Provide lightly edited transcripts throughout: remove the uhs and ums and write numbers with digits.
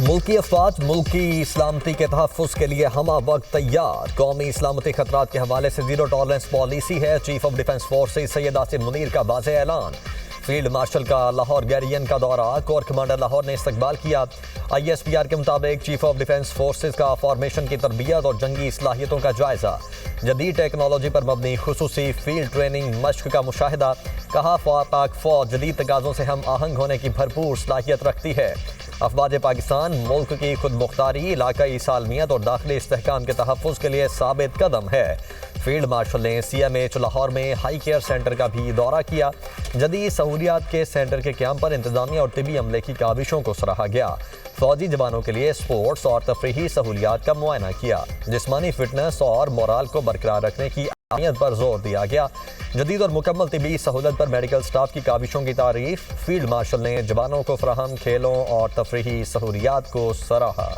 मुल्की अफवाज मुल्की सलामती के तहफ़्फ़ुज़ के लिए हमा वक्त तैयार। कौमी सलामती खतरात के हवाले से जीरो टॉलरेंस पॉलिसी है। Chief of defence forces Syed Asim Munir का वाज़ेह ऐलान। फील्ड मार्शल का लाहौर गैरियन का दौरा, कोर कमांडर लाहौर ने इस्तकबाल किया। ISPR के मुताबिक चीफ ऑफ डिफेंस फोर्सेज का फॉर्मेशन की तरबियत और जंगी सलाहियतों का जायजा, जदीद टेक्नोलॉजी पर मबनी खुसूसी फील्ड ट्रेनिंग मश्क का मुशाहिदा। कहा पाक फौज जदीद तकाज़ों से हम आहंग होने की भरपूर सलाहियत रखती है। अफवाज पाकिस्तान मुल्क की खुद मुख्तारी, इलाकाई सालमियत और दाखिली इस्तेहकाम के तहफ़्फ़ुज़ के लिए साबित कदम है। फील्ड मार्शल ने CMH लाहौर में हाई केयर सेंटर का भी दौरा किया। जदीद सहूलियात के सेंटर के क़याम पर इंतज़ामिया और तिबी अमले की काविशों को सराहा गया। फौजी जवानों के लिए स्पोर्ट्स और तफरीही सहूलियात का मुआयना किया। जिस्मानी फिटनेस और मोराल को बरकरार रखने की अहमियत पर जोर दिया गया। जदीद और मुकम्मल तिबी सहूलत पर मेडिकल स्टाफ की काविशों की तारीफ। फील्ड मार्शल ने जवानों को फराहम खेलों और तफरीही सहूलियात को सराहा।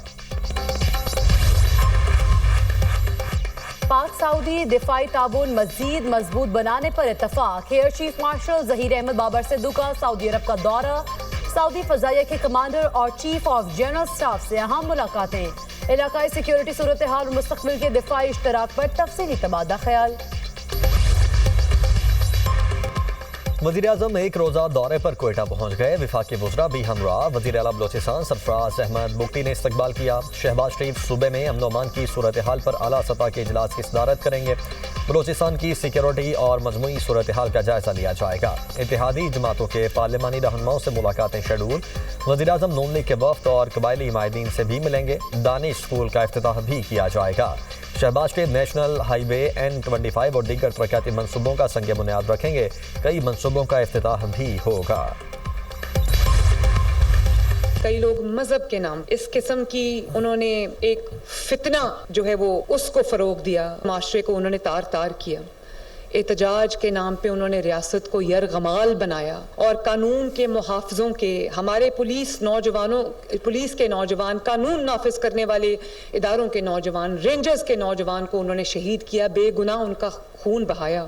पाक सऊदी दिफाई ताबून मजीद मजबूत बनाने पर इत्तफाक। Air chief marshal Zaheer Ahmed Babar Sidhu का सऊदी अरब का दौरा। सऊदी फजाइया के कमांडर और चीफ ऑफ जनरल स्टाफ से अहम मुलाकातें। इलाकाई सिक्योरिटी सूरत हाल और मुस्तकबिल के दिफाई इश्तराक पर तफसीली तबादला ख्याल। वज़ीर-ए-आज़म एक रोज़ा दौरे पर कोयटा पहुँच गए। वफाकी वज़रा भी हमरा। वज़ीर आला बलोचिस्तान सरफराज अहमद बुगटी ने इस्तकबाल किया। शहबाज शरीफ सूबे में अमन अमान की सूरत हाल पर आला सतह के इजलास की सदारत करेंगे। बलोचिस्तान की सिक्योरिटी और मजमूई सूरत हाल का जायजा लिया जाएगा। इत्तेहादी जमातों के पार्लिमानी रहनुमाओं से मुलाकातें शेड्यूल। वज़ीर-ए-आज़म नून लीग के वफ़द और कबायली हिमायतीन से भी मिलेंगे। दानिश स्कूल का इफ्तिताह भी किया जाएगा। शहबाज शरीफ नेशनल हाईवे N25 और दीगर तरक्याती मनसूबों का संग बुनियाद रखेंगे। कई मनसूबों का इफ्तिताह भी होगा। कई लोग मजहब के नाम इस किस्म की उन्होंने एक फितना जो है वो उसको फरोग दिया, माशरे को उन्होंने तार तार किया। एहतजाज के नाम पे उन्होंने रियासत को यरगमाल बनाया और कानून के मुहाफ़िज़ों के हमारे पुलिस के नौजवान, कानून नाफिज करने वाले इदारों के नौजवान, रेंजर्स के नौजवान को उन्होंने शहीद किया, बेगुनाह उनका खून बहाया।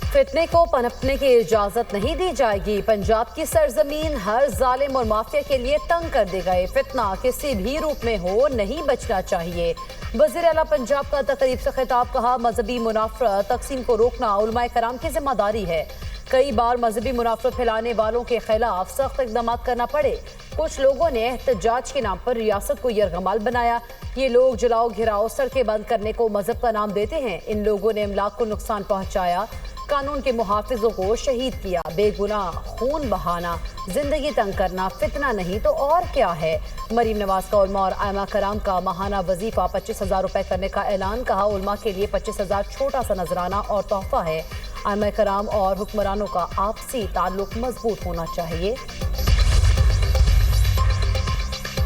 फितने को पनपने की इजाजत नहीं दी जाएगी। पंजाब की सरजमीन हर जालिम और माफिया के लिए तंग कर दी गई। फितना किसी भी रूप में हो नहीं बचना चाहिए। वज़ीर आला पंजाब का तकरीब से खिताब। कहा मजहबी मुनाफरत तकसीम को रोकना उलमाए कराम की जिम्मेदारी है। कई बार मजहबी मुनाफरत फैलाने वालों के खिलाफ सख्त इकदाम करना पड़े। कुछ लोगों ने एहतजाज के नाम पर रियासत को यरगमाल बनाया। ये लोग जलाओ घिराओ सड़कें बंद करने को मजहब का नाम देते हैं। इन लोगों ने अमलाक को नुकसान पहुंचाया, कानून के मुहाफिजों को शहीद किया। बेगुनाह खून बहाना, जिंदगी तंग करना फितना नहीं तो और क्या है। मरीम नवाज का उलमा और आयमा कराम का माहाना वजीफा 25,000 रुपए करने का ऐलान। कहा उलमा के लिए 25,000 छोटा सा नजराना और तोहफा है। आयमा कराम और हुक्मरानों का आपसी ताल्लुक मजबूत होना चाहिए।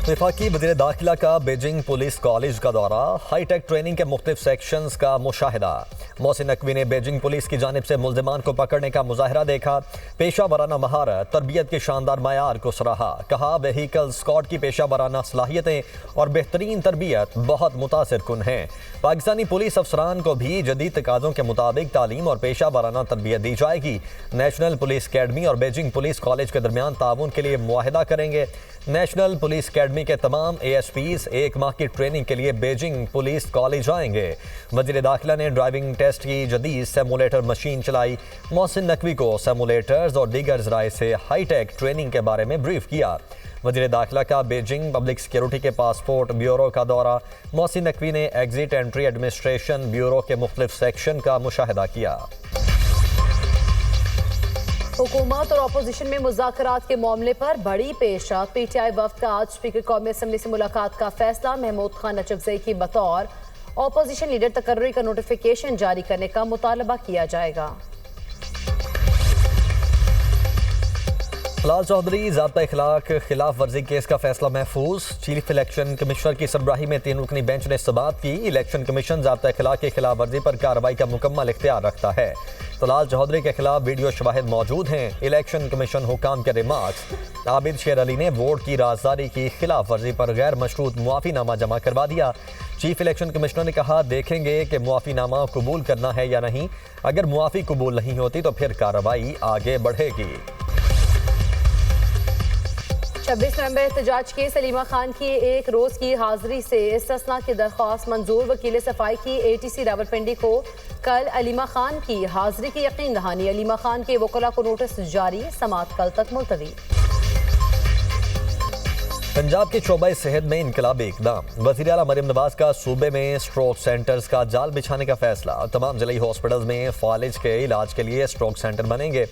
वफाकी वज़ीर दाखिला का बीजिंग पुलिस कॉलेज का दौरा। हाईटेक ट्रेनिंग के मुख्तलिफ सेक्शंस का मुशाहिदा। मोहसिन नकवी ने बीजिंग पुलिस की जानिब से मुल्ज़िमान को पकड़ने का मुजाहरा देखा। पेशा वराना महारत, तरबियत के शानदार मयार को सराहा। कहा व्हीकल स्क्वाड की पेशा वराना सलाहियतें और बेहतरीन तरबियत बहुत मुतासिर कुन हैं। पाकिस्तानी पुलिस अफसरान को भी जदीद तकाज़ों के मुताबिक तालीम और पेशा वराना तरबियत दी जाएगी। नेशनल पुलिस अकेडमी और बीजिंग पुलिस कॉलेज के दरमियान ताउन के लिए मुआहिदा करेंगे। नेशनल पुलिस अकेडमी के तमाम ASPs एक माह की ट्रेनिंग के लिए बीजिंग पुलिस कॉलेज आएंगे। वज़ीर दाखिला ने ड्राइविंग टेस्ट की जदीद सेमुलेटर मशीन चलाई। मोहसिन नकवी को सेमुलेटर्स और दीगर ज़राए से हाईटेक ट्रेनिंग के बारे में ब्रीफ किया। वज़ीर दाखिला का बीजिंग पब्लिक सिक्योरिटी के पासपोर्ट ब्यूरो का दौरा। मोहसिन नकवी ने एग्जिट एंट्री एडमिनिस्ट्रेशन ब्यूरो के मुख्तलिफ सेक्शन का मुशाहिदा किया। हुकूमत और अपोजिशन में मुज़ाकरात के मामले पर बड़ी पेशरफ। PTI वफ्द का आज स्पीकर कौमी असम्बली से मुलाकात का फैसला। महमूद खान नचकज़ई की बतौर अपोजिशन लीडर तकर्री का नोटिफिकेशन जारी करने का मुतालबा किया जाएगा। तलाल चौधरी ज़ाब्ता इखलाक खिलाफ वर्जी केस का फैसला महफूज। चीफ इलेक्शन कमिश्नर की सरबराही में 3 रुकनी बेंच ने समाअत की। इलेक्शन कमीशन ज़ाब्ता इखलाक की खिलाफ वर्जी पर कार्रवाई का मुकम्मल इख्तियार रखता है। तलाल चौधरी के खिलाफ वीडियो शवाहिद मौजूद हैं। इलेक्शन कमीशन हुकाम के रिमार्क्स। आबिद शेर अली ने वोट की राजदारी की खिलाफ वर्जी पर गैर मशरूत मुआफ़ीनामा जमा करवा दिया। चीफ इलेक्शन कमिश्नर ने कहा देखेंगे कि मुआफ़ीनामा कबूल करना है या नहीं। अगर मुआफ़ी कबूल नहीं होती तो फिर कार्रवाई आगे बढ़ेगी। 26 नवंबर एहतजाज केस सलीमा खान की एक रोज की हाजिरी से इस्तिस्ना की दरख्वास्त मंजूर। वकील सफाई की ATC रावलपिंडी को कल अलीमा खान की हाजिरी की यकीन दहानी। अलीमा खान के वकला को नोटिस जारी, समाअत कल तक मुलतवी। पंजाब के शोबा सेहत में इनकलाबी इकदाम। वज़ीर आला मरियम नवाज का सूबे में स्ट्रोक सेंटर्स का जाल बिछाने का फैसला। तमाम जिला हॉस्पिटल्स में फालिज के इलाज के लिए स्ट्रोक सेंटर बनेंगे।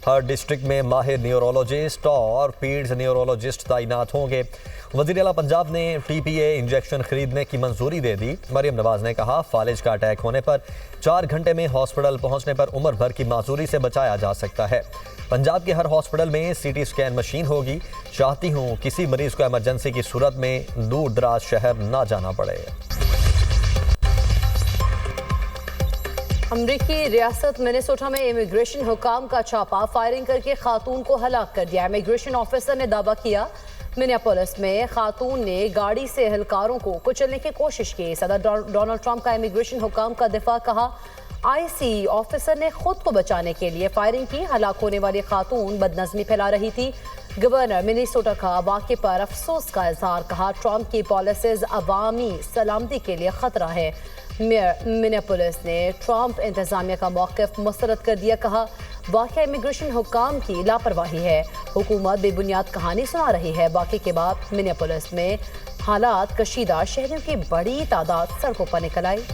हर डिस्ट्रिक्ट में माहिर न्यूरोलॉजिस्ट और पीड्स न्यूरोलॉजिस्ट तैनात होंगे। वज़ीर आला पंजाब ने TPA इंजेक्शन खरीदने की मंजूरी दे दी। मरियम नवाज ने कहा, फालिज का अटैक होने पर 4 घंटे में हॉस्पिटल पहुंचने पर उम्र भर की माजूरी से बचाया जा सकता है। पंजाब के हर हॉस्पिटल में CT स्कैन मशीन होगी। चाहती हूँ किसी मरीज को इमरजेंसी की सूरत में दूर दराज शहर ना जाना पड़े। अमरीकी रियासत मिनेसोटा में इमिग्रेशन हुकाम का छापा, फायरिंग करके खातून को हलाक कर दिया। इमिग्रेशन ऑफिसर ने दावा किया मिनियापोलिस में खातून ने गाड़ी से एहलकारों को कुचलने की कोशिश की। सदर डोनाल्ड ट्रंप का इमिग्रेशन हुकाम का दिफा, कहा IC ऑफिसर ने खुद को बचाने के लिए फायरिंग की। हलाक होने वाली खातून बदनज़मी फैला रही थी। गवर्नर मिनेसोटा का वाक़े पर अफसोस का इजहार, कहा ट्रंप की पॉलिसीज अवामी सलामती के लिए खतरा है। मेयर मिनियापोलिस ने ट्रंप इंतजामिया का मौक़िफ़ मुस्तरद कर दिया। कहा वाक़या इमिग्रेशन हुकाम की लापरवाही है। हुकूमत बेबुनियाद कहानी सुना रही है। वाक़े के बाद मिनियापोलिस में हालात कशीदा, शहरियों की बड़ी तादाद सड़कों पर निकल आई।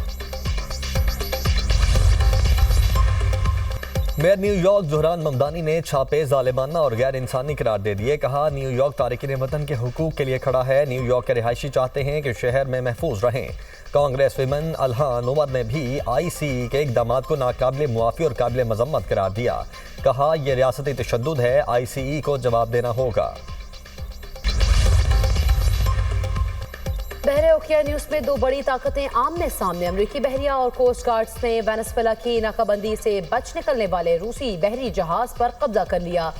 मेयर न्यूयॉर्क ज़ुहरान ममदानी ने छापे जालिमाना और गैर इंसानी करार दे दिए। कहा न्यूयॉर्क तारिकीन वतन के हुकूक के लिए खड़ा है। न्यूयॉर्क के रिहायशी चाहते हैं कि शहर में महफूज रहें। कांग्रेस विमन अल्हान उमर ने भी IC के इकदाम को नाकाबिल मुआफ़ी और काबिल मजम्मत करार दिया। कहा यह रियासती तशद्दुद है, ICE को जवाब देना होगा। बहरे ओकिया न्यूज़ में 2 बड़ी ताकतें आमने सामने। अमरीकी बहरिया और कोस्ट गार्ड्स ने वेनेजुएला की नाकाबंदी से बच निकलने वाले रूसी बहरी जहाज पर कब्जा कर लिया।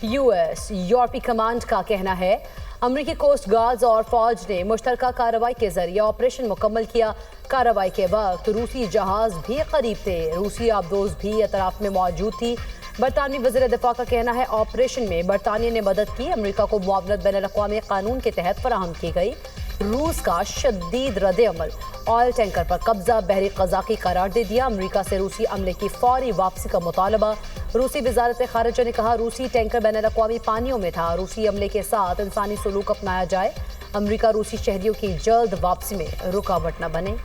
US यूरोपी कमांड का कहना है अमरीकी कोस्ट गार्ड्स और फौज ने मुश्तरका कार्रवाई के जरिए ऑपरेशन मुकम्मल किया। कार्रवाई के वक्त रूसी जहाज भी करीब थे। रूसी आबदोज भी अतराफ में मौजूद थी। बरतानवी वज़ीर दिफा का कहना है ऑपरेशन में बरतानिया ने मदद की। अमरीका को मुआवनत बैनुल-अक़वामी कानून के तहत फराहम की गई। रूस का शदीद रद्द-ए-अमल, ऑयल टैंकर पर कब्जा, बहरी क़ज़ाक़ी करार दे दिया। अमरीका से रूसी अमले की फौरी वापसी का मुतालबा। रूसी वज़ारत ख़ारिजा ने कहा रूसी टैंकर बैनुल-अक़वामी पानियों में था। रूसी अमले के साथ इंसानी सलूक अपनाया जाए। अमरीका रूसी शहरियों की जल्द वापसी में रुकावट न बने।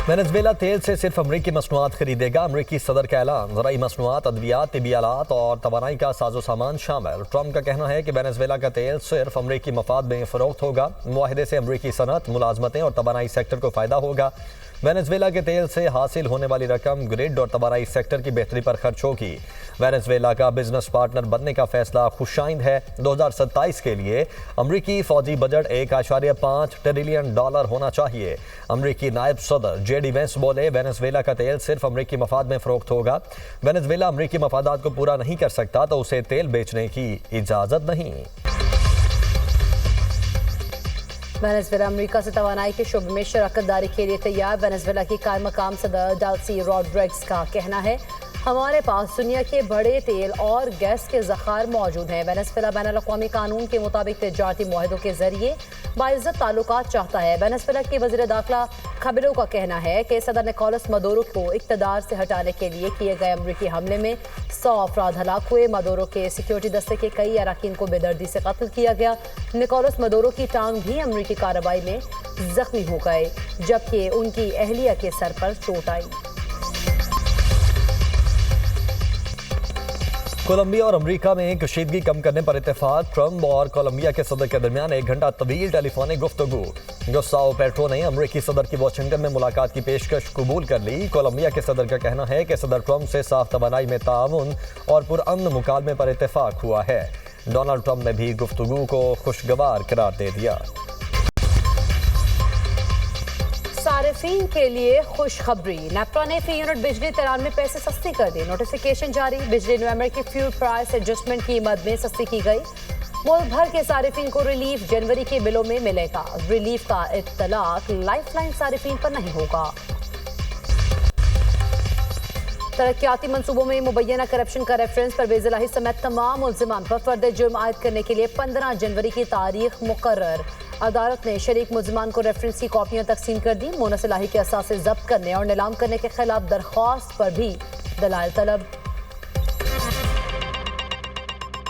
वेनेजुएला तेल से सिर्फ अमरीकी मसनूआत खरीदेगा। अमरीकी सदर का ऐलान, ज़राई मसनूआत, अद्वियात, तिबी आलात और तवानाई का साजो सामान शामिल। ट्रंप का कहना है कि वेनेजुएला का तेल सिर्फ अमरीकी मफाद में फ़रोख्त होगा। मुआहदे से अमरीकी सनत, मुलाजमतें और तवानाई सेक्टर को फ़ायदा होगा। वेनेजुएला के तेल से हासिल होने वाली रकम ग्रिड और तवानाई सेक्टर की बेहतरी पर खर्च होगी। वेनेजुएला का बिजनेस पार्टनर बनने का फैसला खुशाइंद है। 2027 के लिए अमरीकी फौजी बजट $1.5 ट्रिलियन होना चाहिए। अमरीकी नायब सदर JD वेंस बोले वेनेजुएला का तेल सिर्फ अमरीकी मफाद में फ़रोख्त होगा। वेनेजुएला अमरीकी मफादात को पूरा नहीं कर सकता तो उसे तेल बेचने की इजाज़त नहीं। वेनेजुएला अमेरिका से तवानाई के शोबे में शराकतदारी के लिए तैयार। वेनेजुएला की कार मकाम सदर डेल्सी रॉड्रिग्स का कहना है हमारे पास दुनिया के बड़े तेल और गैस के ज़खायर मौजूद हैं। वेनेजुएला बैनुल-अक़वामी कानून के मुताबिक तिजारती मुआहदों के जरिए बाइज़्ज़त ताल्लुकात चाहता है। वेनेजुएला के वज़ीर दाखिला खबरों का कहना है कि सदर निकोलस मदुरो को इक़्तिदार से हटाने के लिए किए गए अमरीकी हमले में 100 अफराद हलाक हुए। मदुरो के सिक्योरिटी दस्ते के कई अरकान को बेदर्दी से कत्ल किया गया। निकोलस मदुरो की टांग भी अमरीकी कार्रवाई में जख्मी हो गए, जबकि उनकी अहलिया के सर पर चोट आई। कोलंबिया और अमेरिका में कशीदगी कम करने पर इत्तेफाक। ट्रंप और कोलंबिया के सदर के दरमियान 1 घंटा तवील टेलीफोनिक गुफ्तगू। गुस्ताओ पेट्रो ने अमेरिकी सदर की वाशिंगटन में मुलाकात की पेशकश कबूल कर ली। कोलंबिया के सदर का कहना है कि सदर ट्रंप से साफ तवानाई में ताउन और पुरअमन मुकालमे पर इत्तेफाक हुआ है। डोनाल्ड ट्रंप ने भी गुफ्तगू को खुशगवार करार दे दिया। सारिफीन के लिए खुशखबरी, नेप्रा ने फी यूनिट बिजली 93 पैसे सस्ती कर दी। नोटिफिकेशन जारी। बिजली नवंबर की फ्यूल प्राइस एडजस्टमेंट की मद में सस्ती की गई। मुल्क भर के सारिफीन को रिलीफ जनवरी के बिलों में मिलेगा। रिलीफ का इत्तलाक लाइफलाइन सारिफीन पर नहीं होगा। तरक्याती मंसूबों में मुबैना करप्शन का रेफरेंस परवेज इलाही समेत तमाम मुल्जिमान पर फर्द जुर्म आयद करने के लिए 15 जनवरी की तारीख मुकर्रर। अदालत ने शरीक मुल्जिमान को रेफरेंस की कॉपियां तकसीम कर दी। मोनस इलाही के असासे जब्त करने और नीलाम करने के खिलाफ दरख्वास्त पर भी दलाइल तलब।